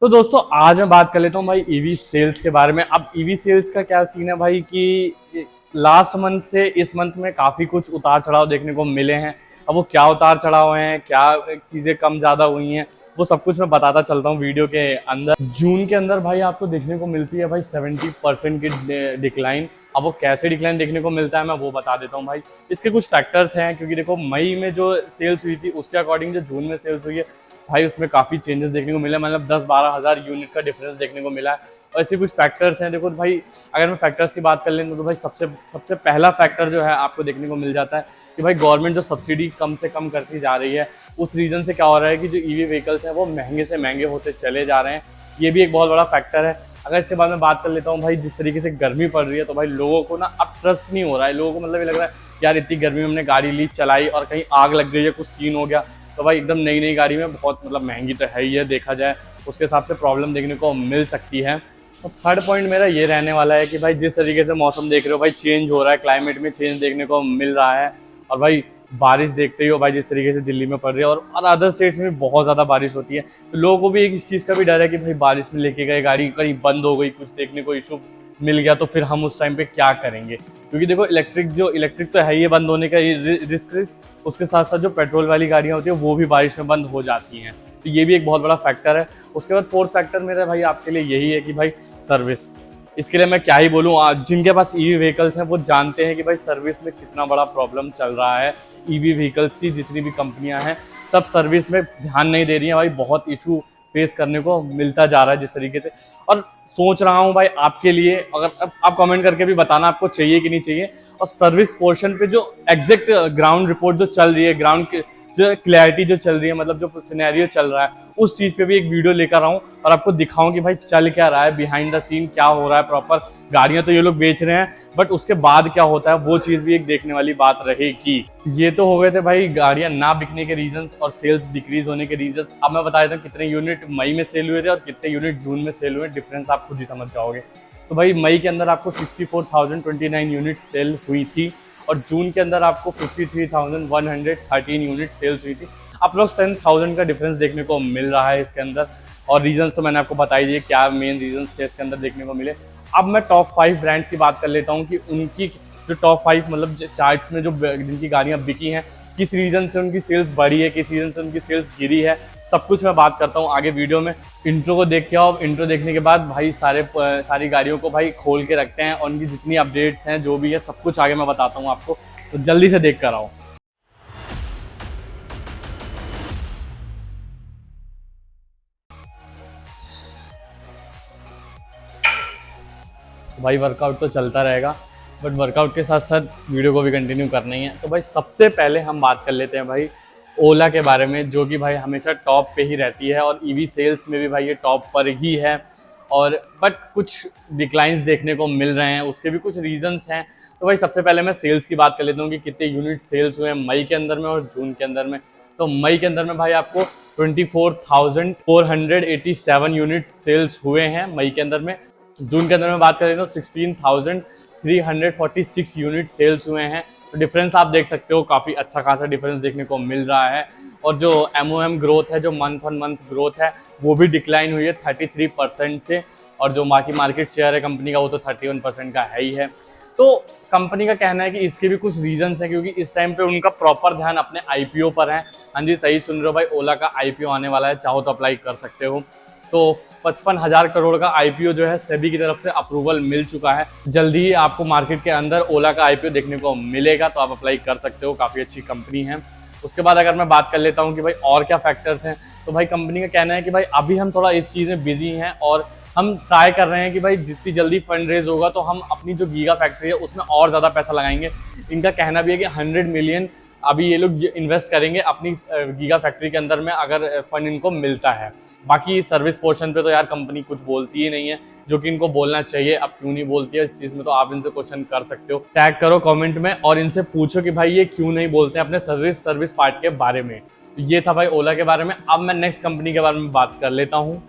तो दोस्तों आज मैं बात कर लेता हूँ भाई ईवी सेल्स के बारे में। अब ईवी सेल्स का क्या सीन है भाई कि लास्ट मंथ से इस मंथ में काफ़ी कुछ उतार चढ़ाव देखने को मिले हैं। अब वो क्या उतार चढ़ाव हैं, क्या चीज़ें कम ज़्यादा हुई हैं, वो सब कुछ मैं बताता चलता हूँ वीडियो के अंदर। जून के अंदर भाई आपको देखने को मिलती है भाई 70% की डिक्लाइन। अब वो कैसे डिक्लाइन देखने को मिलता है मैं वो बता देता हूँ भाई। इसके कुछ फैक्टर्स हैं, क्योंकि देखो मई में जो सेल्स हुई थी उसके अकॉर्डिंग जो जून में सेल्स हुई है भाई उसमें काफ़ी चेंजेस देखने को मिला, मतलब 10-12 हज़ार यूनिट का डिफरेंस देखने को मिला है। और ऐसे कुछ फैक्टर्स हैं। देखो भाई, अगर मैं फैक्टर्स की बात कर लें तो भाई सबसे सबसे पहला फैक्टर जो है आपको देखने को मिल जाता है कि भाई गवर्नमेंट जो सब्सिडी कम से कम करती जा रही है, उस रीज़न से क्या हो रहा है कि जो ईवी व्हीकल्स हैं वो महंगे से महंगे होते चले जा रहे हैं। ये भी एक बहुत बड़ा फैक्टर है। अगर इसके बाद में बात कर लेता हूँ भाई, जिस तरीके से गर्मी पड़ रही है तो भाई लोगों को ना अब ट्रस्ट नहीं हो रहा है। लोगों को मतलब ये लग रहा है यार इतनी गर्मी में हमने गाड़ी ली चलाई और कहीं आग लग गई है, कुछ सीन हो गया तो भाई एकदम नई नई गाड़ी में बहुत मतलब महंगी तो है ही है, देखा जाए उसके हिसाब से प्रॉब्लम देखने को मिल सकती है। और थर्ड पॉइंट मेरा ये रहने वाला है कि भाई जिस तरीके से मौसम देख रहे हो भाई, चेंज हो रहा है, क्लाइमेट में चेंज देखने को मिल रहा है। और भाई बारिश देखते ही हो भाई जिस तरीके से दिल्ली में पड़ रही है, और अदर स्टेट्स में भी बहुत ज़्यादा बारिश होती है। तो लोगों को भी एक इस चीज़ का भी डर है कि भाई बारिश में लेके गए गाड़ी कहीं बंद हो गई, कुछ देखने को इशू मिल गया तो फिर हम उस टाइम पे क्या करेंगे। क्योंकि देखो इलेक्ट्रिक तो है ही बंद होने का रिस्क, उसके साथ साथ जो पेट्रोल वाली गाड़ियाँ होती है वो भी बारिश में बंद हो जाती हैं। तो ये भी एक बहुत बड़ा फैक्टर है। उसके बाद फोर्थ फैक्टर मेरा भाई आपके लिए यही है कि भाई सर्विस। इसके लिए मैं क्या ही बोलूँ, जिनके पास ईवी व्हीकल्स हैं वो जानते हैं कि भाई सर्विस में कितना बड़ा प्रॉब्लम चल रहा है। ईवी व्हीकल्स की जितनी भी कंपनियां हैं सब सर्विस में ध्यान नहीं दे रही हैं भाई, बहुत इशू फेस करने को मिलता जा रहा है जिस तरीके से। और सोच रहा हूँ भाई आपके लिए, अगर आप कमेंट करके भी बताना आपको चाहिए कि नहीं चाहिए। और सर्विस पोर्शन पे जो एग्जैक्ट ग्राउंड रिपोर्ट जो चल रही है, ग्राउंड जो क्लैरिटी जो चल रही है, मतलब जो सिनेरियो चल रहा है उस चीज़ पे भी एक वीडियो लेकर आऊँ और आपको दिखाऊं कि भाई चल क्या रहा है, बिहाइंड द सीन क्या हो रहा है प्रॉपर। गाड़ियां तो ये लोग बेच रहे हैं बट उसके बाद क्या होता है वो चीज़ भी एक देखने वाली बात रहेगी। ये तो हो गए थे भाई गाड़ियां ना बिकने के रीजंस और सेल्स डिक्रीज होने के रीजंस। अब मैं बता देता हूँ कितने यूनिट मई में सेल हुए थे और कितने यूनिट जून में सेल हुए, डिफरेंस आप खुद ही समझ जाओगे। तो भाई मई के अंदर आपको 64,029 यूनिट सेल हुई थी और जून के अंदर आपको 53,113 यूनिट सेल्स हुई थी। अप्रोक्स 10,000 का डिफरेंस देखने को मिल रहा है इसके अंदर। और रीजंस तो मैंने आपको बता ही दिए क्या मेन रीजंस थे इसके अंदर देखने को मिले। अब मैं टॉप 5 ब्रांड्स की बात कर लेता हूँ कि उनकी जो टॉप 5 मतलब चार्ट्स में जो जिनकी गाड़ियाँ बिकी हैं, किस रीजन से उनकी सेल्स बढ़ी है, किस रीजन से उनकी सेल्स गिरी है, सब कुछ मैं बात करता हूँ आगे वीडियो में। इंट्रो को देख के आओ, इंट्रो देखने के बाद भाई सारी गाड़ियों को भाई खोल के रखते हैं और उनकी जितनी अपडेट्स हैं जो भी है सब कुछ आगे मैं बताता हूँ आपको, तो जल्दी से देख कर आओ। तो भाई वर्कआउट तो चलता रहेगा बट वर्कआउट के साथ साथ वीडियो को भी कंटिन्यू करना ही है। तो भाई सबसे पहले हम बात कर लेते हैं भाई ओला के बारे में, जो कि भाई हमेशा टॉप पे ही रहती है और ईवी सेल्स में भी भाई ये टॉप पर ही है। और बट कुछ डिक्लाइंस देखने को मिल रहे हैं, उसके भी कुछ रीजंस हैं। तो भाई सबसे पहले मैं सेल्स की बात कर लेता हूँ कि कितने यूनिट सेल्स हुए हैं मई के अंदर में और जून के अंदर में। तो मई के अंदर में भाई आपको 24,487 यूनिट सेल्स हुए हैं मई के अंदर में। जून के अंदर में बात करें तो 16,346 यूनिट सेल्स हुए हैं। तो डिफरेंस आप देख सकते हो, काफ़ी अच्छा खासा डिफरेंस देखने को मिल रहा है। और जो MOM ग्रोथ है, जो मंथ ऑन मंथ ग्रोथ है, वो भी डिक्लाइन हुई है 33% से। और जो बाकी मार्केट शेयर है कंपनी का वो तो 31% का है ही है। तो कंपनी का कहना है कि इसके भी कुछ रीजंस हैं, क्योंकि इस टाइम पे उनका प्रॉपर ध्यान अपने IPO पर है। हाँ जी सही सुन रहे हो भाई, ओला का IPO आने वाला है, चाहो तो अप्लाई कर सकते हो। तो 55,000 करोड़ का IPO जो है सेबी की तरफ से अप्रूवल मिल चुका है। जल्दी ही आपको मार्केट के अंदर ओला का IPO देखने को मिलेगा, तो आप अप्लाई कर सकते हो, काफ़ी अच्छी कंपनी है। उसके बाद अगर मैं बात कर लेता हूँ कि भाई और क्या फैक्टर्स हैं, तो भाई कंपनी का कहना है कि भाई अभी हम थोड़ा इस चीज़ में बिजी हैं और हम ट्राई कर रहे हैं कि भाई जितनी जल्दी फंड रेज होगा तो हम अपनी जो गीगा फैक्ट्री है उसमें और ज़्यादा पैसा लगाएंगे। इनका कहना भी है कि 100 मिलियन अभी ये लोग इन्वेस्ट करेंगे अपनी गीगा फैक्ट्री के अंदर में, अगर फंड इनको मिलता है। बाकी सर्विस पोर्शन पे तो यार कंपनी कुछ बोलती ही नहीं है, जो कि इनको बोलना चाहिए। अब क्यों नहीं बोलती है इस चीज़ में, तो आप इनसे क्वेश्चन कर सकते हो, टैग करो कमेंट में और इनसे पूछो कि भाई ये क्यों नहीं बोलते हैं अपने सर्विस पार्ट के बारे में। तो ये था भाई ओला के बारे में। अब मैं नेक्स्ट कंपनी के बारे में बात कर लेता हूँ।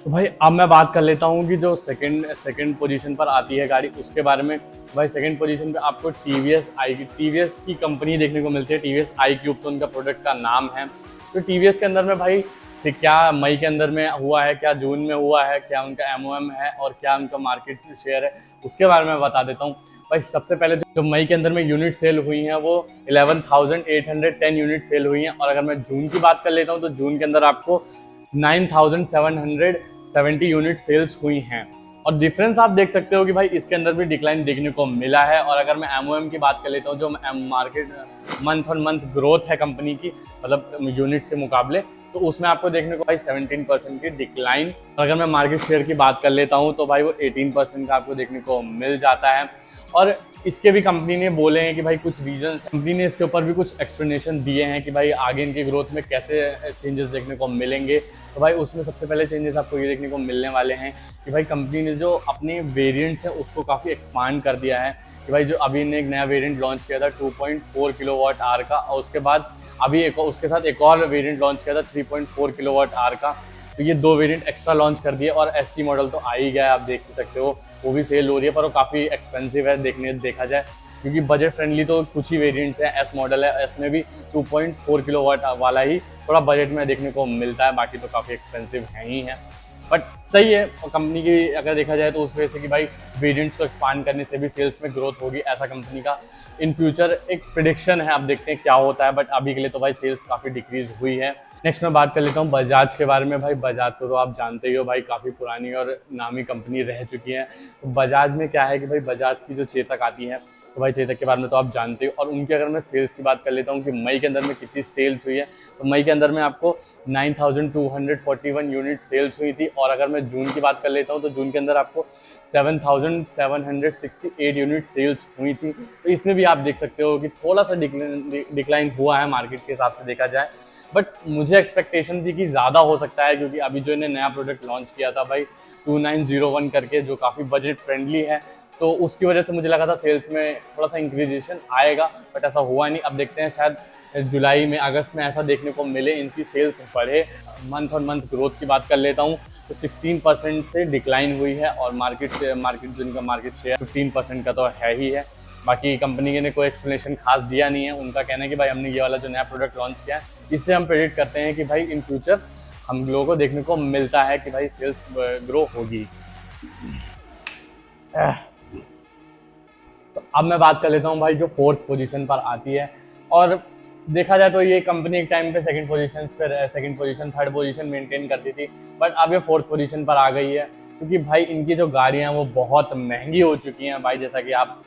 तो भाई अब मैं बात कर लेता हूँ कि जो सेकंड पोजीशन पर आती है गाड़ी उसके बारे में। भाई सेकंड पोजीशन पे आपको टीवीएस की कंपनी देखने को मिलती है, टीवीएस आई क्यूब, तो उनका प्रोडक्ट का नाम है। तो टीवीएस के अंदर में भाई से क्या मई के अंदर में हुआ है, क्या जून में हुआ है, क्या उनका एमओएम है और क्या उनका मार्केट शेयर है, उसके बारे में बता देता हूँ। भाई सबसे पहले जो मई के अंदर में यूनिट सेल हुई हैं वो 11,810 यूनिट सेल हुई हैं, और अगर मैं जून की बात कर लेता हूँ तो जून के अंदर आपको 9,770 यूनिट सेल्स हुई हैं। और डिफरेंस आप देख सकते हो कि भाई इसके अंदर भी डिक्लाइन देखने को मिला है। और अगर मैं एमओएम की बात कर लेता हूँ, जो market month on month growth है कंपनी की, मतलब यूनिट्स के मुकाबले, तो उसमें आपको देखने को भाई 17% की डिक्लाइन। अगर मैं मार्केट शेयर की बात कर लेता हूँ तो भाई वो 18% का आपको देखने को मिल जाता है। और इसके भी कंपनी ने बोले हैं कि भाई कुछ रीजन, कंपनी ने इसके ऊपर भी कुछ एक्सप्लेनेशन दिए हैं कि भाई आगे इनकी ग्रोथ में कैसे चेंजेस देखने को मिलेंगे। तो भाई उसमें सबसे पहले चेंजेस आपको ये देखने को मिलने वाले हैं कि भाई कंपनी ने जो अपने वेरिएंट्स है उसको काफ़ी एक्सपांड कर दिया है। कि भाई जो अभी इन्हें एक नया वेरिएंट लॉन्च किया था 2.4 किलोवाट आवर का, और उसके बाद अभी उसके साथ एक और वेरिएंट लॉन्च किया था 3.4 किलोवाट आवर का। तो ये 2 वेरिएंट एक्स्ट्रा लॉन्च कर दिए। और एसटी मॉडल तो आ ही गया है, आप देख सकते हो, वो भी सेल हो रही है, पर वो काफ़ी एक्सपेंसिव है देखा जाए, क्योंकि बजट फ्रेंडली तो कुछ ही वेरिएंट्स हैं। एस मॉडल है, एस में भी 2.4 किलोवाट वाला ही थोड़ा बजट में देखने को मिलता है, बाकी तो काफ़ी एक्सपेंसिव है ही है। बट सही है, और कंपनी की अगर देखा जाए तो उस वजह से कि भाई वेरिएंट्स को एक्सपांड करने से भी सेल्स में ग्रोथ होगी, ऐसा कंपनी का इन फ्यूचर एक प्रिडिक्शन है। अब देखते हैं क्या होता है, बट अभी के लिए तो भाई सेल्स काफ़ी डिक्रीज हुई है। नेक्स्ट मैं बात कर लेता हूँ बजाज के बारे में। भाई बजाज को तो आप जानते ही हो भाई, काफ़ी पुरानी और नामी कंपनी रह चुकी है। तो बजाज में क्या है कि भाई बजाज की जो चेतक आती है, तो भाई चेतक के बारे में तो आप जानते हो। और उनकी अगर मैं सेल्स की बात कर लेता हूँ कि मई के अंदर में कितनी सेल्स हुई है, तो मई के अंदर में आपको 9,241 यूनिट सेल्स हुई थी। और अगर मैं जून की बात कर लेता हूँ तो जून के अंदर आपको 7,768 यूनिट सेल्स हुई थी। तो इसमें भी आप देख सकते हो कि थोड़ा सा डिक्लाइन हुआ है मार्केट के हिसाब से देखा जाए। बट मुझे एक्सपेक्टेशन थी कि ज़्यादा हो सकता है, क्योंकि अभी जो इन्हें नया प्रोडक्ट लॉन्च किया था भाई 2901 करके, जो काफ़ी बजट फ्रेंडली है, तो उसकी वजह से मुझे लगा था सेल्स में थोड़ा सा इंक्रीजेशन आएगा, बट ऐसा हुआ नहीं। अब देखते हैं, शायद जुलाई में, अगस्त में ऐसा देखने को मिले, इनकी सेल्स बढ़े। मंथ ऑन मंथ ग्रोथ की बात कर लेता हूँ तो 16% से डिक्लाइन हुई है, और मार्केट जो इनका मार्केट शेयर 15% का तो है ही है। बाकी कंपनी ने कोई एक्सप्लेनेशन खास दिया नहीं है। उनका कहना है कि भाई हमने ये वाला जो नया प्रोडक्ट लॉन्च किया है, इससे हम प्रेडिक्ट करते हैं कि भाई इन फ्यूचर हम लोगों को देखने को मिलता है कि भाई सेल्स ग्रो होगी। तो अब मैं बात कर लेता हूँ भाई जो 4th पोजीशन पर आती है। और देखा जाए तो ये कंपनी एक टाइम पे second position, 3rd position maintain करती थी, बट अब ये 4th पोजीशन पर आ गई है, क्योंकि भाई इनकी जो गाड़ियाँ हैं वो बहुत महंगी हो चुकी हैं भाई। जैसा कि आप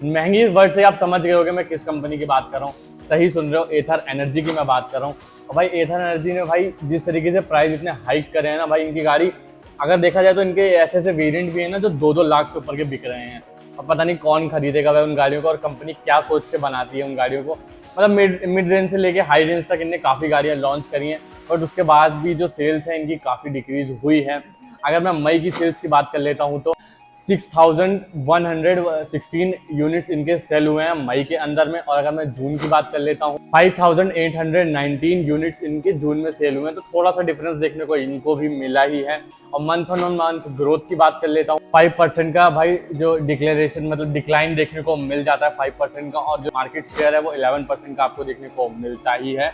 महंगी वर्ड से आप समझ गए होगे मैं किस कंपनी की बात कर रहा हूँ, सही सुन रहे हो, एथर एनर्जी की मैं बात कर रहा हूँ। और भाई एथर एनर्जी ने भाई जिस तरीके से प्राइस इतने हाइक करे हैं ना भाई, इनकी गाड़ी अगर देखा जाए तो इनके ऐसे ऐसे वेरिएंट भी हैं ना जो 2-2 लाख से ऊपर के बिक रहे हैं। और पता नहीं कौन खरीदेगा भाई उन गाड़ियों को, और कंपनी क्या सोच के बनाती है उन गाड़ियों को। मतलब मिड रेंज से लेके हाई रेंज तक इनने काफ़ी गाड़ियाँ लॉन्च करी हैं, बट उसके बाद भी जो सेल्स है इनकी काफ़ी डिक्रीज हुई है। अगर मैं मई की सेल्स की बात कर लेता हूँ तो 6,116 यूनिट्स इनके सेल हुए हैं मई के अंदर में। और अगर मैं जून की बात कर लेता हूँ 5,819 यूनिट्स इनके जून में सेल हुए हैं। तो थोड़ा सा डिफरेंस देखने को इनको भी मिला ही है। और मंथ ऑन मंथ ग्रोथ की बात कर लेता हूँ, 5% का भाई जो मतलब डिक्लाइन देखने को मिल जाता है 5% का। और जो मार्केट शेयर है वो 11% का आपको देखने को मिलता ही है।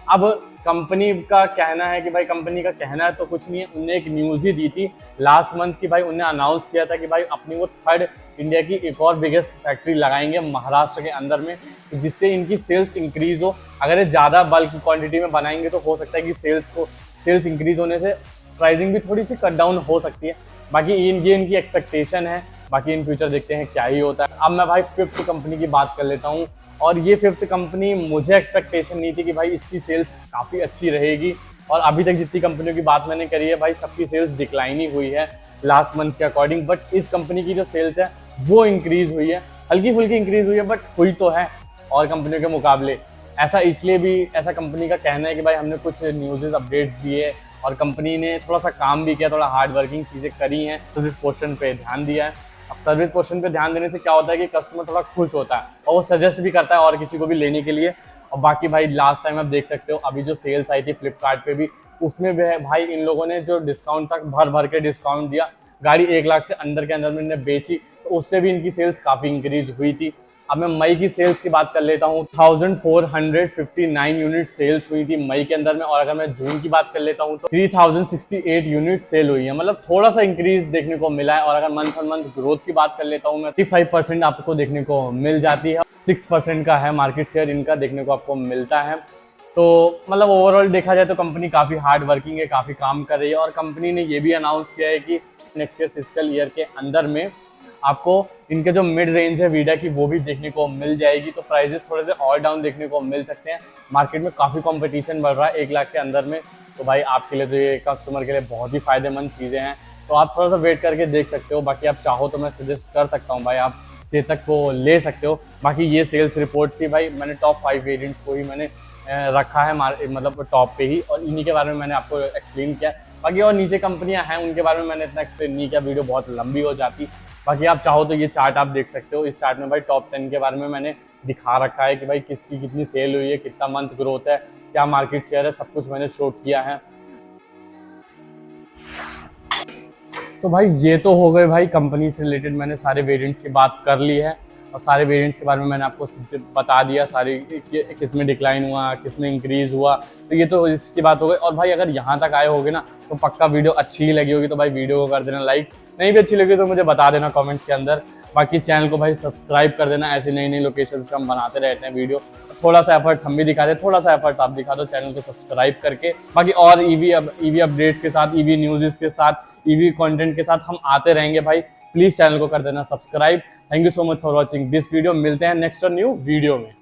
अब कंपनी का कहना है कि भाई, कंपनी का कहना है तो कुछ नहीं है, उनने एक न्यूज़ ही दी थी लास्ट मंथ की भाई, उन्हें अनाउंस किया था कि भाई अपनी वो 3rd इंडिया की एक और बिगेस्ट फैक्ट्री लगाएंगे महाराष्ट्र के अंदर में, जिससे इनकी सेल्स इंक्रीज हो। अगर ये ज़्यादा बल्क क्वांटिटी में बनाएंगे तो हो सकता है कि सेल्स इंक्रीज होने से प्राइसिंग भी थोड़ी सी कट डाउन हो सकती है। बाकी ये इनकी एक्सपेक्टेशन है, बाकी इन फ्यूचर देखते हैं क्या ही होता है। अब मैं भाई 5th कंपनी की बात कर लेता हूँ। और ये 5th कंपनी, मुझे एक्सपेक्टेशन नहीं थी कि भाई इसकी सेल्स काफ़ी अच्छी रहेगी। और अभी तक जितनी कंपनियों की बात मैंने करी है भाई, सबकी सेल्स डिक्लाइन ही हुई है लास्ट मंथ के अकॉर्डिंग। बट इस कंपनी की जो सेल्स है वो इंक्रीज हुई है, हल्की फुल्की इंक्रीज हुई है, बट हुई तो है और कंपनियों के मुकाबले। ऐसा कंपनी का कहना है कि भाई हमने कुछ न्यूज़ अपडेट्स दिए और कंपनी ने थोड़ा सा काम भी किया, थोड़ा हार्ड वर्किंग चीज़ें करी हैं, सर्विस पोर्शन पे ध्यान दिया है। अब सर्विस पोर्शन पे ध्यान देने से क्या होता है कि कस्टमर थोड़ा खुश होता है और वो सजेस्ट भी करता है और किसी को भी लेने के लिए। और बाकी भाई लास्ट टाइम आप देख सकते हो, अभी जो सेल्स आई थी फ्लिपकार्ट पे भी उसमें भी भाई इन लोगों ने जो डिस्काउंट तक भर भर के डिस्काउंट दिया, गाड़ी 1 लाख से अंदर के अंदर में इन्हें बेची, तो उससे भी इनकी सेल्स काफ़ी इंक्रीज हुई थी। अब मैं मई की सेल्स की बात कर लेता हूँ। 1459 यूनिट सेल्स हुई थी मई के अंदर में, और अगर मैं जून की बात कर लेता हूँ तो 3068 यूनिट सेल हुई है, मतलब थोड़ा सा इंक्रीज देखने को मिला है। और अगर मंथ ऑन मंथ ग्रोथ की बात कर लेता हूँ मैं, 35% आपको देखने को मिल जाती है, 6% का है मार्केट शेयर इनका देखने को आपको मिलता है। तो मतलब ओवरऑल देखा जाए तो कंपनी काफ़ी हार्ड वर्किंग है, काफ़ी काम कर रही है, और कंपनी ने ये भी अनाउंस किया है कि नेक्स्ट ईयर फिजिकल ईयर के अंदर में आपको इनके जो मिड रेंज है वीडा की वो भी देखने को मिल जाएगी। तो प्राइजेस थोड़े से और डाउन देखने को मिल सकते हैं। मार्केट में काफ़ी कंपटीशन बढ़ रहा है 1 लाख के अंदर में, तो भाई आपके लिए तो ये कस्टमर के लिए बहुत ही फायदेमंद चीज़ें हैं। तो आप थोड़ा सा वेट करके देख सकते हो। बाकी आप चाहो तो मैं सजेस्ट कर सकता हूँ भाई, आप चेतक को ले सकते हो। बाकी ये सेल्स रिपोर्ट थी भाई, मैंने टॉप 5 वेरिएंट्स को ही मैंने रखा है मतलब टॉप पे ही, और इन्हीं के बारे में मैंने आपको एक्सप्लेन किया। बाकी और नीचे कंपनियां हैं उनके बारे में मैंने इतना एक्सप्लेन नहीं किया, वीडियो बहुत लंबी हो जाती। बाकी आप चाहो तो ये चार्ट आप देख सकते हो। इस चार्ट में भाई टॉप 10 के बारे में मैंने दिखा रखा है कि भाई किसकी कितनी सेल हुई है, कितना मंथ ग्रोथ है, क्या मार्केट शेयर है, सब कुछ मैंने शो किया है। तो भाई ये तो हो गए भाई कंपनी से रिलेटेड, मैंने सारे वेरिएंट्स की बात कर ली है, और सारे वेरिएंट्स के बारे में मैंने आपको बता दिया, सारी किस में डिक्लाइन हुआ, किस में इंक्रीज हुआ। तो ये तो इसकी बात हो गई। और भाई अगर यहाँ तक आए होगे ना तो पक्का वीडियो अच्छी ही लगी होगी, तो भाई वीडियो को कर देना लाइक, नहीं भी अच्छी लगी तो मुझे बता देना कमेंट्स के अंदर। बाकी चैनल को भाई सब्सक्राइब कर देना, ऐसी नई नई लोकेशंस पे हम बनाते रहते हैं वीडियो। थोड़ा सा एफर्ट्स हम भी दिखा दे, थोड़ा सा एफर्ट्स आप दिखा दो चैनल को सब्सक्राइब करके। बाकी और ईवी अपडेट्स के साथ, ईवी न्यूज़ के साथ, ईवी कंटेंट के साथ हम आते रहेंगे भाई। प्लीज़ चैनल को कर देना subscribe. Thank you so much for watching this video. मिलते हैं नेक्स्ट और न्यू वीडियो में।